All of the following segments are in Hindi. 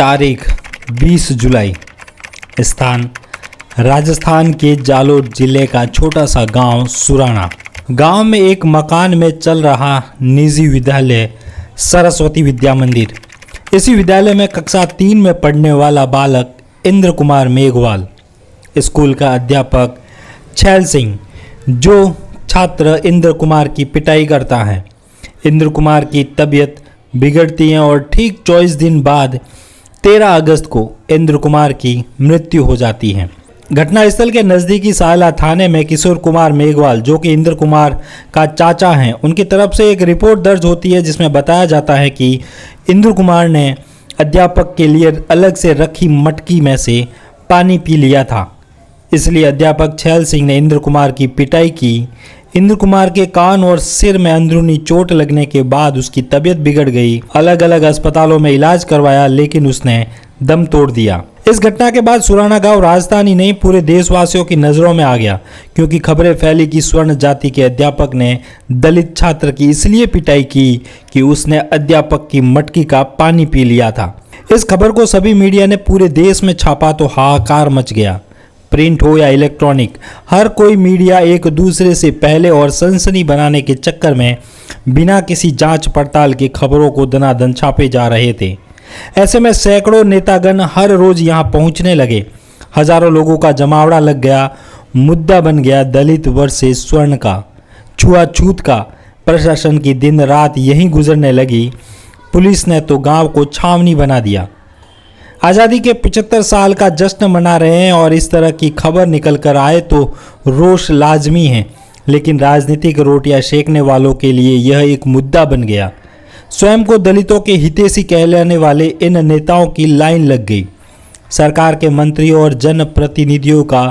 तारीख 20 जुलाई। स्थान राजस्थान के जालोर जिले का छोटा सा गांव सुराना। गांव में एक मकान में चल रहा निजी विद्यालय सरस्वती विद्या मंदिर। इसी विद्यालय में कक्षा 3 में पढ़ने वाला बालक इंद्र कुमार मेघवाल, स्कूल का अध्यापक छैल सिंह, जो छात्र इंद्र कुमार की पिटाई करता है। इंद्र कुमार की तबीयत बिगड़ती है और ठीक 24 दिन बाद 13 अगस्त को इंद्र कुमार की मृत्यु हो जाती है। घटनास्थल के नज़दीकी सायला थाने में किशोर कुमार मेघवाल, जो कि इंद्र कुमार का चाचा हैं, उनकी तरफ से एक रिपोर्ट दर्ज होती है जिसमें बताया जाता है कि इंद्र कुमार ने अध्यापक के लिए अलग से रखी मटकी में से पानी पी लिया था, इसलिए अध्यापक छैल सिंह ने इंद्र कुमार की पिटाई की। इंद्र कुमार के कान और सिर में अंदरूनी चोट लगने के बाद उसकी तबीयत बिगड़ गई। अलग अलग अस्पतालों में इलाज करवाया, लेकिन उसने दम तोड़ दिया। इस घटना के बाद सुराना गांव राजस्थान ही नहीं पूरे देशवासियों की नज़रों में आ गया, क्योंकि खबरें फैली कि स्वर्ण जाति के अध्यापक ने दलित छात्र की इसलिए पिटाई की कि उसने अध्यापक की मटकी का पानी पी लिया था। इस खबर को सभी मीडिया ने पूरे देश में छापा तो हाहाकार मच गया। प्रिंट हो या इलेक्ट्रॉनिक, हर कोई मीडिया एक दूसरे से पहले और सनसनी बनाने के चक्कर में बिना किसी जांच पड़ताल की खबरों को दनादन छापे जा रहे थे। ऐसे में सैकड़ों नेतागण हर रोज यहां पहुंचने लगे। हजारों लोगों का जमावड़ा लग गया। मुद्दा बन गया दलित वर्सेस स्वर्ण का, छुआछूत का। प्रशासन की दिन रात यहीं गुजरने लगी। पुलिस ने तो गांव को छावनी बना दिया। आज़ादी के 75 साल का जश्न मना रहे हैं और इस तरह की खबर निकल कर आए तो रोष लाजमी है, लेकिन राजनीतिक रोटियां सेकने वालों के लिए यह एक मुद्दा बन गया। स्वयं को दलितों के हितैषी कहलाने वाले इन नेताओं की लाइन लग गई। सरकार के मंत्रियों और जनप्रतिनिधियों का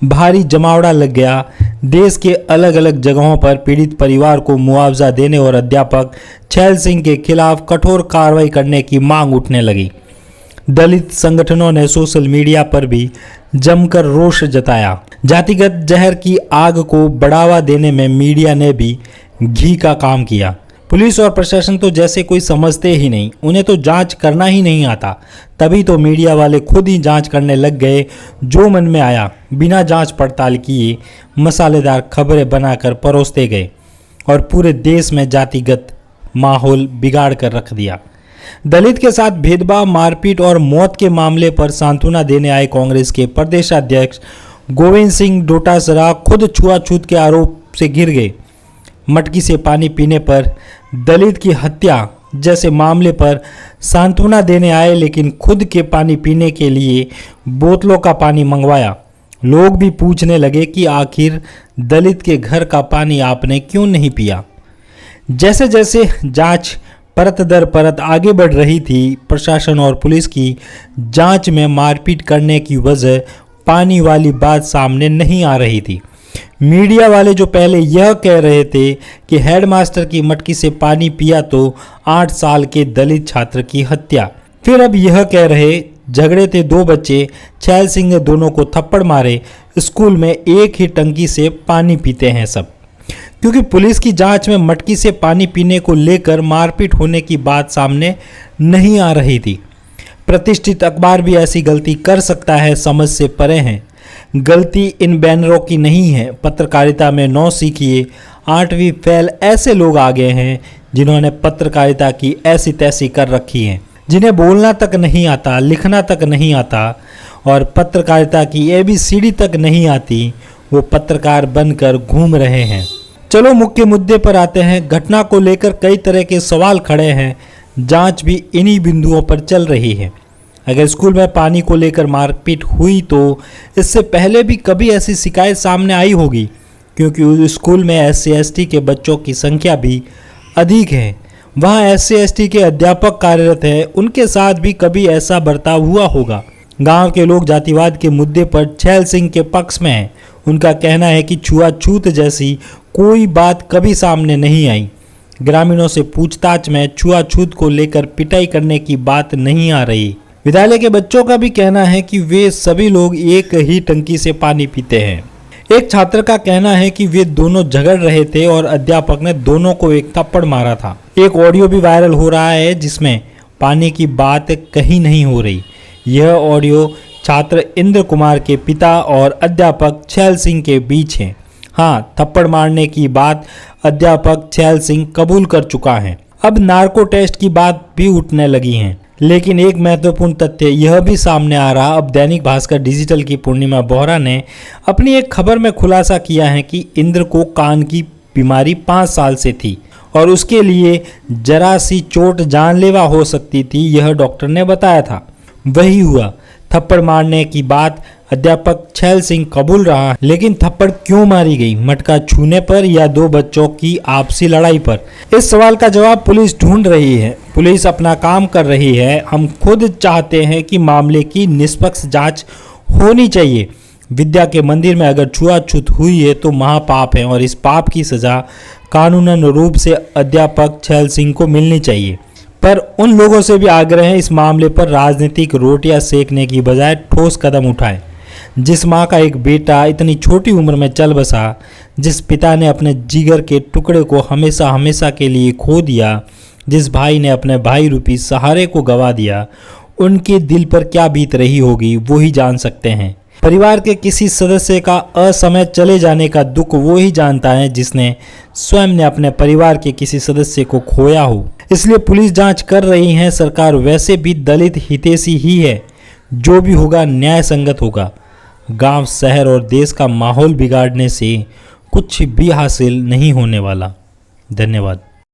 भारी जमावड़ा लग गया। देश के अलग अलग जगहों पर पीड़ित परिवार को मुआवजा देने और अध्यापक छैल सिंह के खिलाफ कठोर कार्रवाई करने की मांग उठने लगी। दलित संगठनों ने सोशल मीडिया पर भी जमकर रोष जताया। जातिगत जहर की आग को बढ़ावा देने में मीडिया ने भी घी का काम किया। पुलिस और प्रशासन तो जैसे कोई समझते ही नहीं, उन्हें तो जांच करना ही नहीं आता। तभी तो मीडिया वाले खुद ही जांच करने लग गए। जो मन में आया बिना जांच पड़ताल किए मसालेदार खबरें बनाकर परोसते गए और पूरे देश में जातिगत माहौल बिगाड़ कर रख दिया। दलित के साथ भेदभाव, मारपीट और मौत के मामले पर सांत्वना देने आए कांग्रेस के प्रदेशाध्यक्ष गोविंद सिंह डोटासरा खुद छुआछूत के आरोप से घिर गए। मटकी से पानी पीने पर, दलित की हत्या जैसे मामले पर सांत्वना देने आए, लेकिन खुद के पानी पीने के लिए बोतलों का पानी मंगवाया। लोग भी पूछने लगे कि आखिर दलित के घर का पानी आपने क्यों नहीं पिया। जैसे जैसे जांच परत दर परत आगे बढ़ रही थी, प्रशासन और पुलिस की जांच में मारपीट करने की वजह पानी वाली बात सामने नहीं आ रही थी। मीडिया वाले जो पहले यह कह रहे थे कि हेडमास्टर की मटकी से पानी पिया तो 8 साल के दलित छात्र की हत्या, फिर अब यह कह रहे झगड़े थे 2 बच्चे, छैल सिंह ने दोनों को थप्पड़ मारे, स्कूल में एक ही टंकी से पानी पीते हैं सब। क्योंकि पुलिस की जांच में मटकी से पानी पीने को लेकर मारपीट होने की बात सामने नहीं आ रही थी। प्रतिष्ठित अखबार भी ऐसी गलती कर सकता है, समझ से परे हैं। गलती इन बैनरों की नहीं है। पत्रकारिता में 9 सीखिए 8वीं फेल ऐसे लोग आ गए हैं जिन्होंने पत्रकारिता की ऐसी तैसी कर रखी है, जिन्हें बोलना तक नहीं आता, लिखना तक नहीं आता और पत्रकारिता की ABCD तक नहीं आती। वो पत्रकार बनकर घूम रहे हैं। चलो मुख्य मुद्दे पर आते हैं। घटना को लेकर कई तरह के सवाल खड़े हैं। जांच भी इन्हीं बिंदुओं पर चल रही है। अगर स्कूल में पानी को लेकर मारपीट हुई तो इससे पहले भी कभी ऐसी शिकायत सामने आई होगी, क्योंकि उस स्कूल में SC/ST के बच्चों की संख्या भी अधिक है। वहाँ SC/ST के अध्यापक कार्यरत हैं, उनके साथ भी कभी ऐसा बर्ताव हुआ होगा। गांव के लोग जातिवाद के मुद्दे पर छैल सिंह के पक्ष में हैं। उनका कहना है कि छुआछूत जैसी कोई बात कभी सामने नहीं आई। ग्रामीणों से पूछताछ में छुआछूत को लेकर पिटाई करने की बात नहीं आ रही। विद्यालय के बच्चों का भी कहना है कि वे सभी लोग एक ही टंकी से पानी पीते हैं। एक छात्र का कहना है कि वे दोनों झगड़ रहे थे और अध्यापक ने दोनों को एक थप्पड़ मारा था। एक ऑडियो भी वायरल हो रहा है जिसमें पाने की बात कहीं नहीं हो रही। यह ऑडियो छात्र इंद्र कुमार के पिता और अध्यापक छैल सिंह के बीच है। हाँ, थप्पड़ मारने की बात अध्यापक छैल सिंह कबूल कर चुका है। अब नार्को टेस्ट की बात भी उठने लगी है। लेकिन एक महत्वपूर्ण तथ्य यह भी सामने आ रहा। अब दैनिक भास्कर डिजिटल की पूर्णिमा बोहरा ने अपनी एक खबर में खुलासा किया है कि इंद्र को कान की बीमारी 5 साल से थी और उसके लिए जरा सी चोट जानलेवा हो सकती थी, यह डॉक्टर ने बताया था। वही हुआ। थप्पड़ मारने की बात अध्यापक छैल सिंह कबूल रहा, लेकिन थप्पड़ क्यों मारी गई? मटका छूने पर या 2 बच्चों की आपसी लड़ाई पर? इस सवाल का जवाब पुलिस ढूंढ रही है। पुलिस अपना काम कर रही है। हम खुद चाहते हैं कि मामले की निष्पक्ष जांच होनी चाहिए। विद्या के मंदिर में अगर छुआछूत हुई है तो महापाप है और इस पाप की सजा कानूनन रूप से अध्यापक छैल सिंह को मिलनी चाहिए। पर उन लोगों से भी आग्रह है इस मामले पर राजनीतिक रोटियां सेकने की बजाय ठोस कदम उठाएं। जिस माँ का एक बेटा इतनी छोटी उम्र में चल बसा, जिस पिता ने अपने जिगर के टुकड़े को हमेशा हमेशा के लिए खो दिया, जिस भाई ने अपने भाई रूपी सहारे को गवा दिया, उनके दिल पर क्या बीत रही होगी वो ही जान सकते हैं। परिवार के किसी सदस्य का असमय चले जाने का दुख वो ही जानता है जिसने स्वयं ने अपने परिवार के किसी सदस्य को खोया हो। इसलिए पुलिस जांच कर रही है। सरकार वैसे भी दलित हितैषी ही है। जो भी होगा न्याय संगत होगा। गांव, शहर और देश का माहौल बिगाड़ने से कुछ भी हासिल नहीं होने वाला। धन्यवाद।